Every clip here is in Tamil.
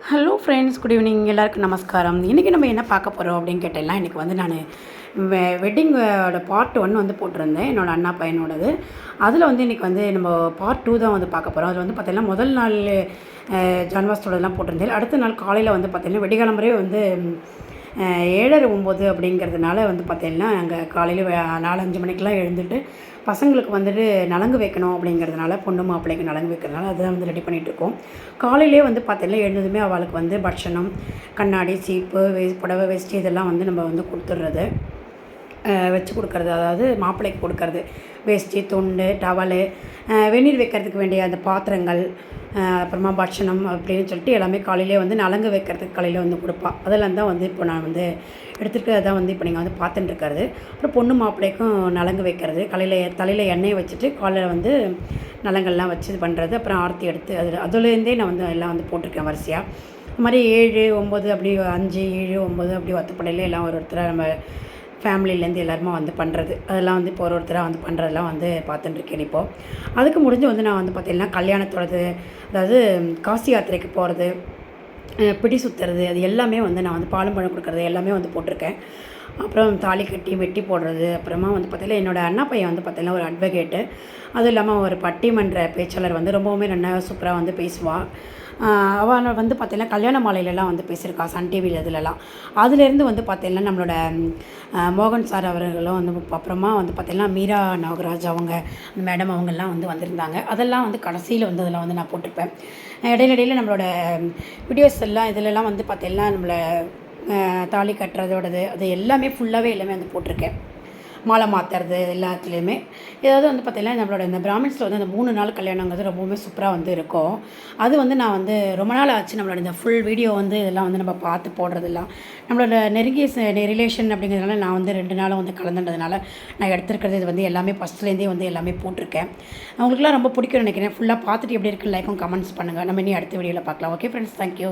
Hello friends, good evening. எல்லாருக்கும் நமஸ்காரம். இன்றைக்கி நம்ம என்ன பார்க்க போகிறோம் அப்படின்னு கேட்டேன்னா, இன்றைக்கி வந்து நான் வெட்டிங்கோட பார்ட் 1 வந்து போட்டிருந்தேன், என்னோடய அண்ணா பையனோடது. அதில் வந்து இன்றைக்கி வந்து நம்ம பார்ட் 2 தான் வந்து பார்க்க போகிறோம். அது வந்து பார்த்திங்கன்னா முதல் நாள் ஜான்வாஸ்தோடலாம் போட்டிருந்தேன். அடுத்த நாள் காலையில் வந்து பார்த்திங்கன்னா வெடிகாலம்பரே வந்து 7:30 அப்படிங்கிறதுனால வந்து பார்த்திங்கன்னா நாங்கள் காலையில் 4-5 மணிக்கெலாம் எழுந்துட்டு பசங்களுக்கு வந்துட்டு நலங்கு வைக்கணும் அப்படிங்கிறதுனால, பொண்ணு மாப்பிள்ளைக்கு நலங்கு வைக்கிறதுனால அதுதான் வந்து ரெடி பண்ணிகிட்ருக்கோம். காலையிலே வந்து பார்த்திங்கன்னா எழுந்ததுமே அவளுக்கு வந்து பட்சணம், கண்ணாடி, சீப்பு, புடவை, வேஷ்டி இதெல்லாம் வந்து நம்ம வந்து கொடுத்துட்றது, வச்சு கொடுக்கறது. அதாவது மாப்பிள்ளைக்கு கொடுக்கறது வேஷ்டி, துண்டு, டவலு, வெந்நீர் வைக்கிறதுக்கு வேண்டிய அந்த பாத்திரங்கள், அப்புறமா பட்சணம் அப்படின்னு சொல்லிட்டு எல்லாமே காலையிலே வந்து நலங்கு வைக்கிறதுக்கு காலையில் வந்து கொடுப்பா. அதெல்லாம் தான் வந்து இப்போ நான் வந்து எடுத்துகிட்டு தான் வந்து இப்போ நீங்கள் வந்து பார்த்துட்டுருக்கிறது. அப்புறம் பொண்ணு மாப்பிள்ளைக்கும் நலங்கு வைக்கிறது, தலையில் எண்ணெயை வச்சுட்டு காலையில் வந்து நலங்கள்லாம் வச்சு இது பண்ணுறது. அப்புறம் ஆரத்தி எடுத்து அதுலேருந்தே நான் வந்து எல்லாம் வந்து போட்டிருக்கேன் வரிசையாக. இது மாதிரி 7, 9 அப்படி 5, 7, 9 அப்படி ஒத்தப்படையில் எல்லாம் ஒருத்தராக நம்ம ஃபேமிலியிலேருந்து எல்லாருமே வந்து பண்ணுறது. அதெல்லாம் வந்து இப்போ ஒருத்தராக வந்து பண்ணுறதெல்லாம் வந்து பார்த்துட்டுருக்கேன் இப்போது. அதுக்கு முடிஞ்சு வந்து நான் வந்து பார்த்திங்கன்னா கல்யாணத்தோடது, அதாவது காசி யாத்திரைக்கு போகிறது, பிடி சுற்றுறது, அது எல்லாமே வந்து நான் வந்து பாலும் பழம் கொடுக்குறது எல்லாமே வந்து போட்டிருக்கேன். அப்புறம் தாலி கட்டி வெட்டி போடுறது. அப்புறமா வந்து பார்த்திங்கன்னா என்னோடய அண்ணா பையன் வந்து பார்த்திங்கன்னா ஒரு அட்வொகேட்டு, அதுவும் இல்லாமல் ஒரு பட்டிமன்ற பேச்சாளர், வந்து ரொம்பவுமே நல்லா சூப்பராக வந்து பேசுவாள். அவள் வந்து பார்த்திங்கன்னா கல்யாண மாலையிலலாம் வந்து பேசியிருக்கா, சன் டிவியில் இதிலலாம். அதுலேருந்து வந்து பார்த்திங்கன்னா நம்மளோட மோகன் சார் அவர்களும் வந்து, அப்புறமா வந்து பார்த்திங்கன்னா மீரா நாகராஜ் அவங்க, அந்த மேடம் அவங்கெல்லாம் வந்து வந்திருந்தாங்க. அதெல்லாம் வந்து கடைசியில் வந்து அதில் வந்து நான் போட்டிருப்பேன். இடையில நம்மளோட வீடியோஸ் எல்லாம் இதிலெல்லாம் வந்து பார்த்திங்கன்னா நம்மளை தாலி கட்டுறதோடது அது எல்லாமே ஃபுல்லாகவே எல்லாமே வந்து போட்டிருக்கேன். மாலை மாற்றுறது எல்லாத்துலேயுமே. ஏதாவது வந்து பார்த்திங்கன்னா நம்மளோட இந்த பிராமின்ஸில் வந்து அந்த 3 நாள் கல்யாணங்கிறது ரொம்பவுமே சூப்பராக வந்து இருக்கும். அது வந்து நான் வந்து ரொம்ப நாள் ஆச்சு நம்மளோட இந்த ஃபுல் வீடியோ வந்து இதெல்லாம் வந்து நம்ம பார்த்து போடுறதெல்லாம். நம்மளோட நெருங்கிய ரிலேஷன் அப்படிங்கிறதுனால நான் வந்து 2 நாளும் வந்து கலந்துன்றதுனால நான் எடுத்துருக்கிறது இது வந்து எல்லாமே ஃபஸ்ட்லேருந்தே வந்து எல்லாமே போட்டிருக்கேன். அவங்களுக்குலாம் ரொம்ப பிடிக்கும்னு நினைக்கிறேன். ஃபுல்லாக பார்த்துட்டு எப்படி இருக்குன்னு லைக்கும் கமெண்ட்ஸ் பண்ணுங்கள். நம்ம இனி அடுத்த வீடியோவில் பார்க்கலாம். Okay friends, thank you.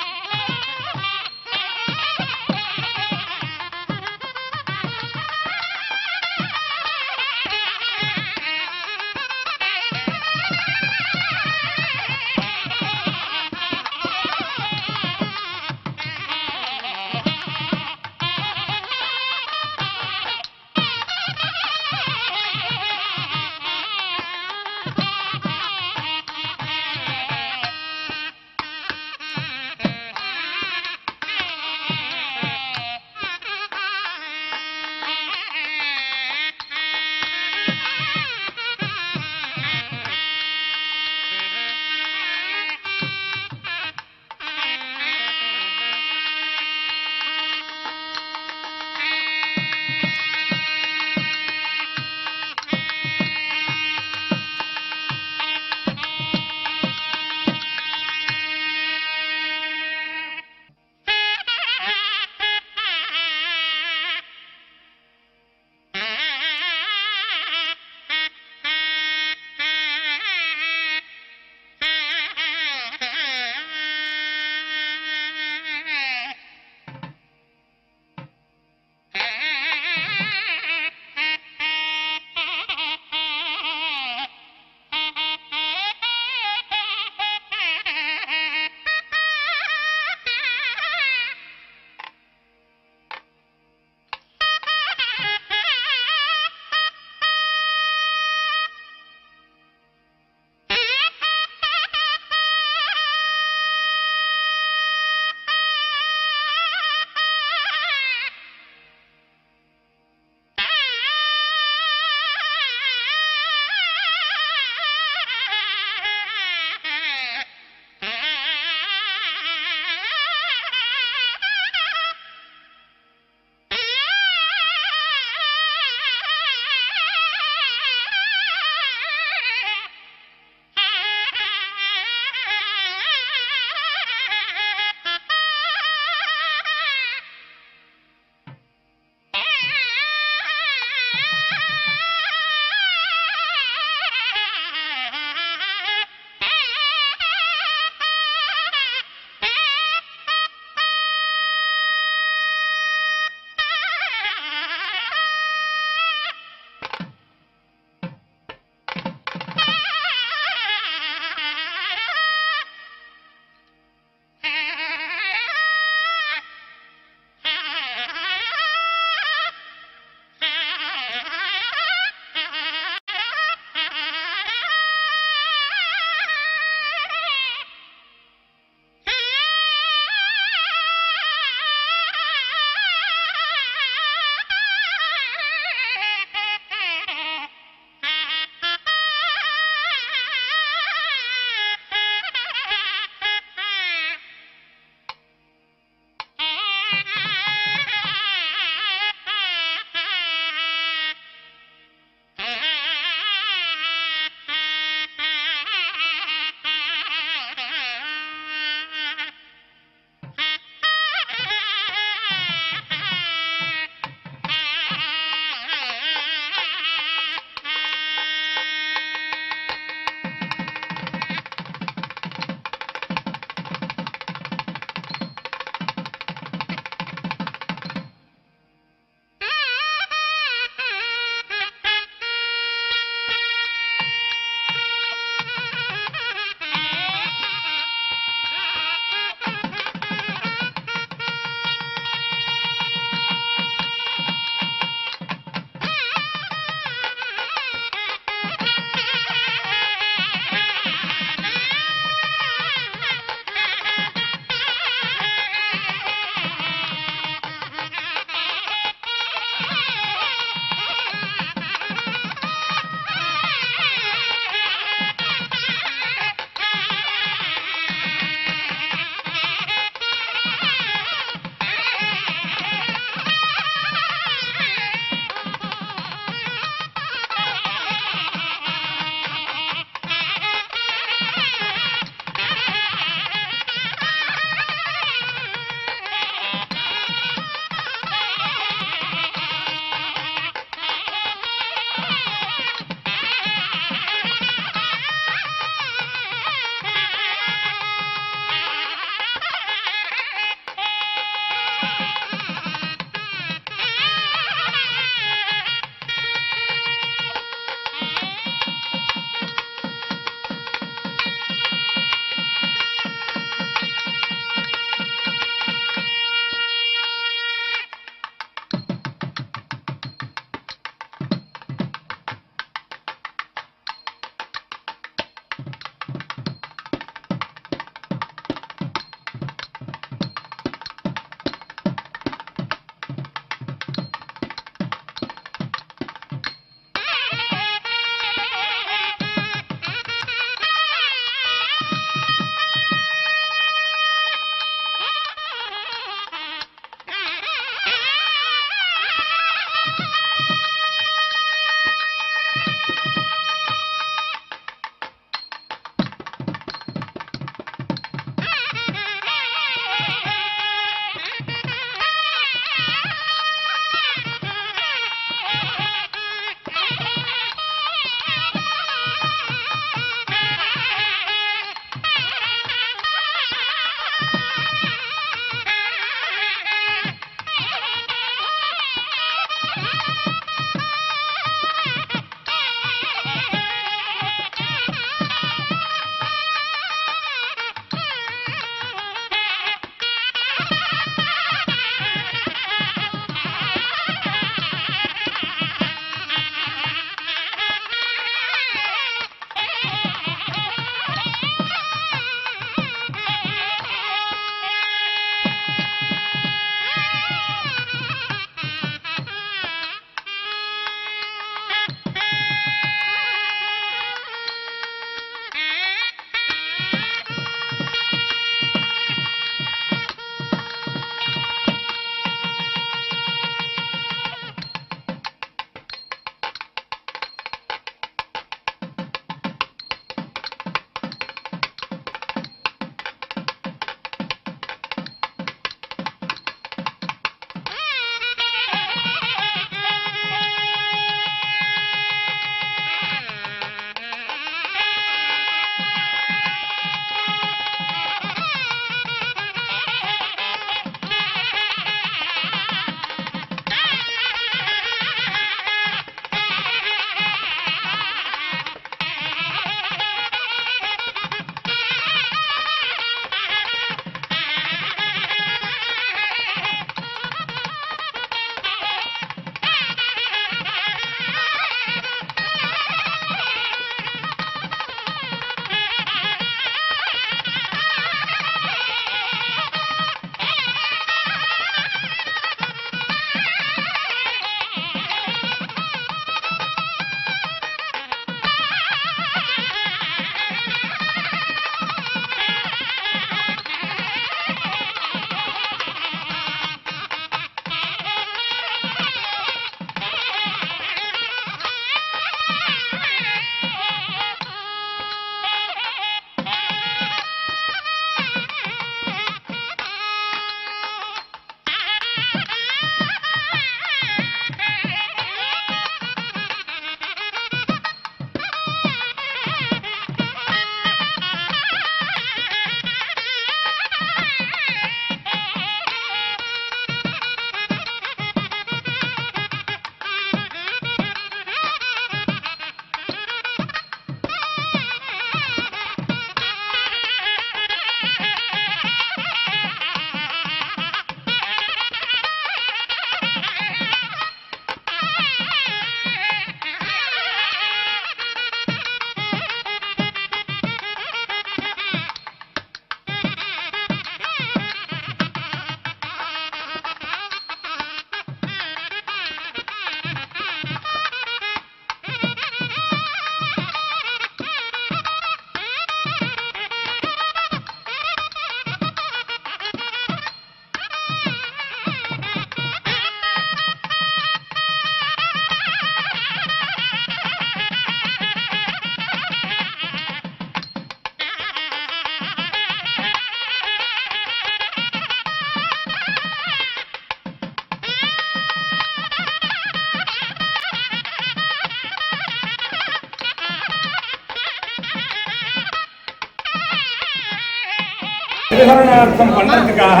திருகரணார்த்தம் பண்ணுறதுக்காக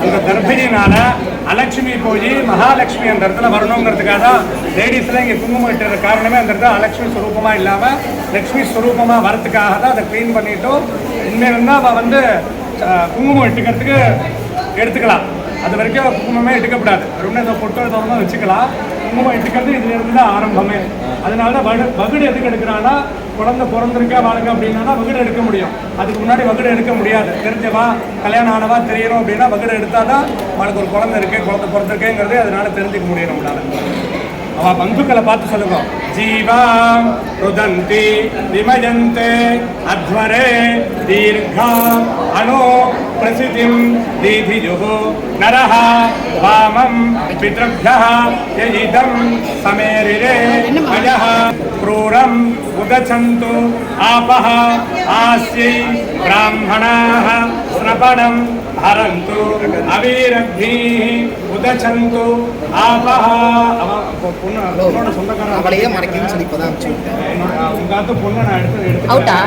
அந்த கர்ப்பிணினால அலட்சுமி போய் மகாலட்சுமி அந்த இடத்துல வரணுங்கிறதுக்காக தான் லேடிஸ்லாம் இங்கே குங்குமம் இட்டுற காரணமே அந்த இடத்துல அலட்சுமி ஸ்வரூபமாக இல்லாமல் லக்ஷ்மி ஸ்வரூபமாக வரத்துக்காக தான் அதை க்ளீன் பண்ணிவிட்டு இனிமேல் இருந்தால் அவள் வந்து குங்குமம் இட்டுக்கிறதுக்கு எடுத்துக்கலாம். அது வரைக்கும் குங்குமமே எடுக்கக்கூடாது. ரொம்ப இந்த பொட்டை தோறமாக வச்சுக்கலாம். குங்குமம் எடுக்கிறது இதுலேருந்து தான் ஆரம்பமே. அதனால தான் வகுடு எதுக்கு எடுக்கிறான்னா குழந்தை பிறந்திருக்கா வாழுங்க அப்படின்னா வகுடு எடுக்க முடியும். அதுக்கு முன்னாடி வகுடு எடுக்க முடியாது. தெரிஞ்சவா கல்யாணம் ஆனவா தெரியணும் அப்படின்னா வகுடு எடுத்தால் தான் அவளுக்கு ஒரு குழந்தை இருக்கு, குழந்தை பிறந்திருக்கேங்கிறது அதனால தெரிஞ்சுக்க முடியும் நம்மளால. அவள் பந்துக்களை பார்த்து சொல்லுங்க. ஜீவாம் ருதந்தி விமயந்தே அத்வரே தீர்காம் அனோ பிரசிதிம் தீதியுः நரஹ வாமம் பித்ருभ्यः யயிதம் சமேரிரே அயஹ க்ரூரம் உதச்சந்து ஆபஹ ஆஸ்யை பிராமணாः ஸ்ரபணம் ஹரந்து அவிரக்தீஹி உதச்சந்து ஆபஹ. பொண்ணோட சொந்தக்காரன் அவளையே மறைக்கணும்னு சொல்லி இப்போதான் அனுப்பிச்சு விட்டேன். உங்க ஆத்து பொண்ணை நான் எடுத்து அவுட்டா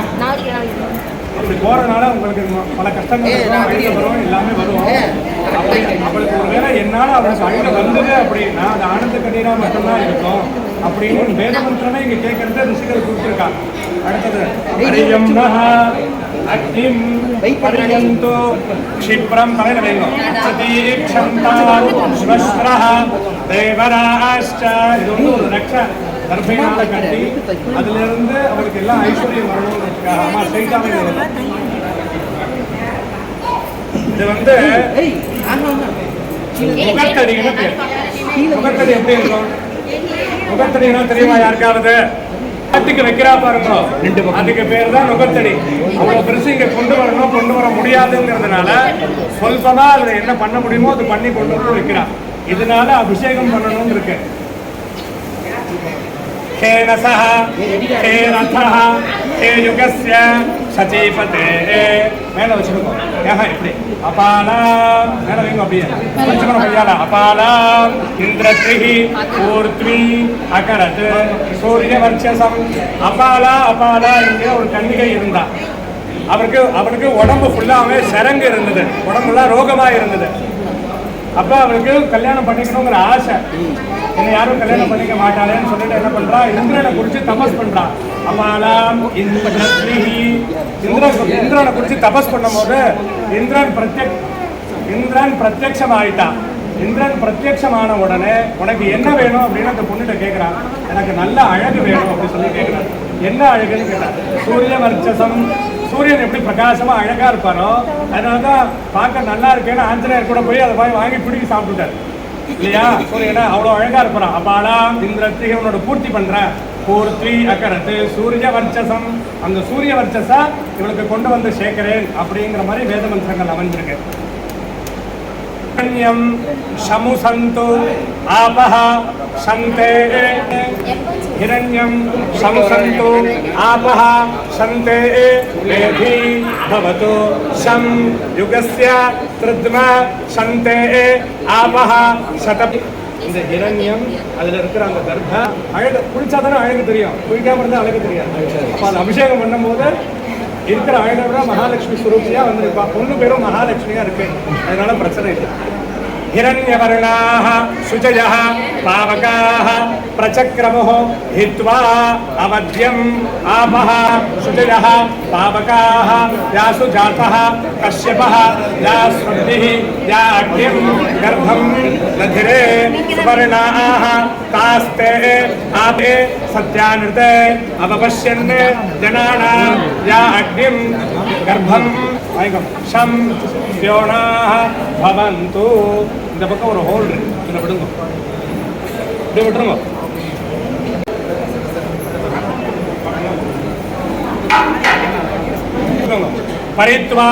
அப்படி போறதுனால உங்களுக்கு பல கஷ்டங்கள் வரும், எல்லாமே வரும். அவளுக்கு ஒரு வேளை என்னால் அவளுக்கு அழுக வந்தது அப்படின்னா அது ஆனந்த கண்ணீரா மட்டும்தான் இருக்கும் அப்படின்னு வேதமந்திரமே இங்க கேட்கறது ரிஷிகள் கொடுத்துருக்காங்க. அடுத்தது அக்னிம் பரியந்தோ க்ஷிப்ரம் தலையில வைங்க பிரதீக்ஷந்தால் ஸ்வஸ்ரஹ தேவராஷ்ட. இது வந்து ஒரு ரக்ஷ கர்ப்பையினால கட்டி அதிலிருந்து அவளுக்கு எல்லாம் ஐஸ்வர்யம் வரணுங்கிறதுக்காக அம்மா ஸ்ட்ரைட்டாகவே இது வந்து முகத்தடின்னு பேர். முகத்தடி எப்படி இருக்கும்? முகத்தடினா தெரியுமா யாருக்காவது? காட்டுக்கு வைக்கிறா பாருங்க, அதுக்கு பேர் தான் நுகத்தடி. அவ்வளவு பெருசு இங்க கொண்டு வரணும், கொண்டு வர முடியாதுங்கிறதுனால சொல்பமா அதுல என்ன பண்ண முடியுமோ அது பண்ணி கொண்டு வந்து வைக்கிறா. இதனால அபிஷேகம் பண்ணணும்னு இருக்கு. கேனசஹ கேரதஹ கேயுகஸ்ய சச்சீபதே. மேல வச்சுக்கோங்க. ஏஹா இப்படி அபாலா மேல வைங்க. அப்படியே வச்சுக்கணும் கையால. அபாலா இந்திரத்ரிஹி ஊர்த்வி அகரத் சூரிய வர்ச்சசம். அபாலா அபாலா இங்கே ஒரு கன்னிகை இருந்தா. அவருக்கு உடம்பு ஃபுல்லாவே சரங்கு இருந்தது, உடம்புலாம் ரோகமா இருந்தது. அப்ப அவருக்கு கல்யாணம் பண்ணிக்கணுங்கிற ஆசை. என்ன யாரும் கல்யாணம் பண்ணிக்க மாட்டாளேன்னு சொல்லிட்டு என்ன பண்றா, இந்திரனை குறிச்சு தபஸ் பண்றா. அபாலாம் இந்திரத்ரிஹி. இந்திரனை குறிச்சு தபஸ் பண்ணும் போது இந்திரன் பிரத்யக்ஷம் ஆயிட்டான். இந்திரன் பிரத்யக்ஷமான உடனே உனக்கு என்ன வேணும் அப்படின்னு அந்த பொண்ணுகிட்ட கேட்கிறான். எனக்கு நல்ல அழகு வேணும் அப்படின்னு சொல்லி கேட்கிறான். என்ன அழகுன்னு கேட்டான். சூரிய வர்ச்சசம். சூரியன் எப்படி பிரகாசமா அழகா இருப்பாரோ அதனாலதான் பார்க்க நல்லா இருக்கேன்னு ஆஞ்சநேயர் கூட போய் அதை வாங்கி பிடிக்கி சாப்பிட்டுட்டாரு இல்லையா? சூரியனை அவ்வளவு அழகா இருப்பான். அப்பாலா இந்திரத்தி உன்னோட பூர்த்தி பண்ற பூர்த்தி அக்கரத்து சூரிய வர்ச்சசம். அந்த சூரிய வர்ச்சசா இவளுக்கு கொண்டு வந்து சேர்க்கிறேன் அப்படிங்கிற மாதிரி வேத மந்திரங்கள் அமைஞ்சிருக்கு. சமுசந்து ஆபஹ சந்தே. हिरण्यं शंसन्तु आपः शन्ते मेधी भवतु शं युगस्य कृद्मा शन्ते आपः शतम्. இந்த ஹிரண்யம் அதில் இருக்கிற அந்த கர்ப்ப அழகு குளிச்சா தானே அழகு தெரியும், குளிக்காம இருந்தால் அழகு தெரியாது. அப்போ அந்த அபிஷேகம் பண்ணும்போது இருக்கிற அழகை விட மகாலட்சுமி சுரூபியா வந்திருப்பா. பொண்ணு பேரும் மகாலட்சுமியா இருக்கு, அதனால பிரச்சனை இல்லை. हिरण्यवर्णाः शुचयः पावकाः प्रचक्रमुः हित्वा अवध्यम् आपः शुचयः पावकाः यासु जातः कश्यपः या स्वद्भिः या अग्निं गर्भं दधिरे सुवर्णाः तास्ते आपे सत्यानृते अपपश्यन् जनानां या अग्निं गर्भं शं द्योणाः भवन्तु. இந்த பக்கம் ஒரு ஹோல் இருக்கு, இதில் விடுங்க, இப்படி விட்டுருங்க. பரித்வா